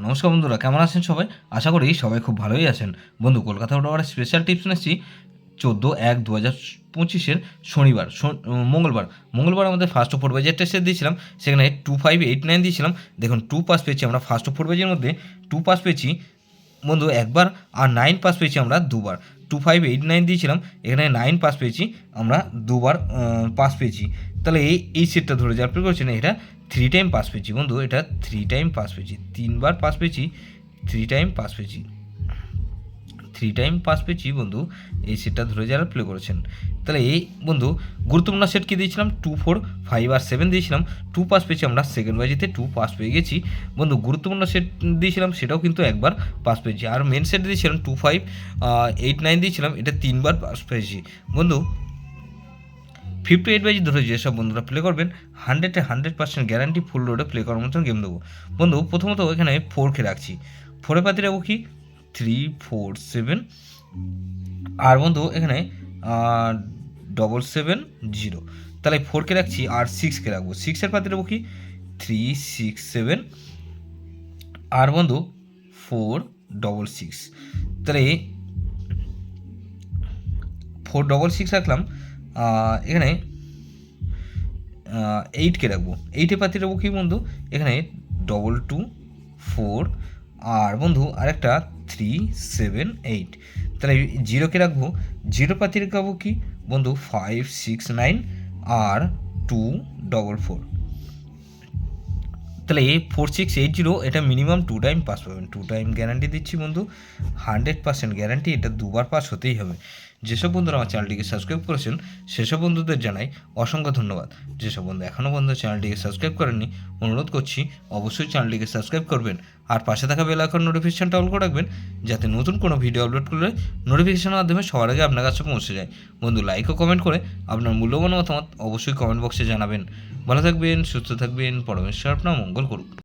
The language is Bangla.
নমস্কার বন্ধুরা, কেমন আছেন সবাই? আশা করি সবাই খুব ভালোই আছেন। বন্ধু, কলকাতা ওয়াটার স্পেশাল টিপস নিয়েছি 14/1/2025 শনিবার মঙ্গলবার আমাদের ফার্স্ট অফ 4 বাজের টেস্টে দিয়েছিলাম, সেখানে 2589 দিয়েছিলাম। দেখুন 2 পাস পেয়েছি আমরা ফার্স্ট অফ 4 বাজের মধ্যে 2 পাস পেয়েছি বন্ধু একবার, আর 9 পাস পেয়েছি আমরা দুবার। 2589 দিয়েছিলাম, এখানে 9 পাস পেয়েছি আমরা দুবার পাস পেয়েছি। তাহলে এই সেটটা ধরে যা আপনি করছেন, এটা 3 টাইম পাস পেয়েছি বন্ধু, এটা 3 টাইম পাস পেয়েছি, 3বার পাস পেয়েছি, 3 টাইম পাস পেয়েছি, 3 টাইম পাস পেয়েছি বন্ধু। এই সেটটা ধরে যারা প্লে করেছেন, তাহলে এই বন্ধু গুরুত্বপূর্ণ সেট কি দিয়েছিলাম 2 4 5 আর 7 দিয়েছিলাম, 2 পাস পেয়েছি আমরা সেকেন্ড বাজিতে, 2 পাস পেয়ে গেছি বন্ধু। গুরুত্বপূর্ণ সেট দিয়েছিলাম, সেটাও কিন্তু একবার পাস পেয়েছি। আর মেন সেট দিয়েছিলাম 2 5 8 9 দিয়েছিলাম, এটা 3বার পাস পেয়েছি বন্ধু। 58 বাজি ধরে যেসব বন্ধুরা প্লে করবেন 100% গ্যারান্টি ফুল লোডে প্লে করার মতন গেম দেবো বন্ধু। প্রথমত এখানে 4কে রাখছি, 4 পাতি রাখবো কি 3 4 7, আর বন্ধু এখানে 770, তাহলে 4কে রাখছি আর 6কে রাখবো, 6এর পাতি রাখবো কি 3 6 7, আর বন্ধু 4 6 6, তাহলে 4 6 6 রাখলাম। এখানে 8কে রাখবো, 8এ পাতি রাখবো কি বন্ধু এখানে 2 2 4, আর বন্ধু আরেকটা 3 7 8, তাহলে 0কে রাখবো, 0 পাতি রাখবো কি বন্ধু 5 6 9, আর 2 4 4, তাহলে 4680 এটা মিনিমাম 2 টাইম পাস পাবেন। 2 টাইম গ্যারান্টি দিচ্ছি বন্ধু, 100% গ্যারান্টি, এটা দুবার পাস হতেই হবে। যেসব বন্ধুরা আমার চ্যানেলটিকে সাবস্ক্রাইব করেছেন সেসব বন্ধুদের জানাই অসংখ্য ধন্যবাদ। যেসব বন্ধু এখনও বন্ধু চ্যানেলটিকে সাবস্ক্রাইব করেননি, অনুরোধ করছি অবশ্যই চ্যানেলটিকে সাবস্ক্রাইব করবেন, আর পাশে থাকা বেল আইকন নোটিফিকেশনটা অন করে রাখবেন, যাতে নতুন কোনো ভিডিও আপলোড করলে নোটিফিকেশনের মাধ্যমে সবার আগে আপনার কাছে পৌঁছে যায়। বন্ধু লাইক ও কমেন্ট করে আপনার মূল্যবান মতামত অবশ্যই কমেন্ট বক্সে জানাবেন। ভালো থাকবেন, সুস্থ থাকবেন, পরমেশ্বর আপনার মঙ্গল করুক।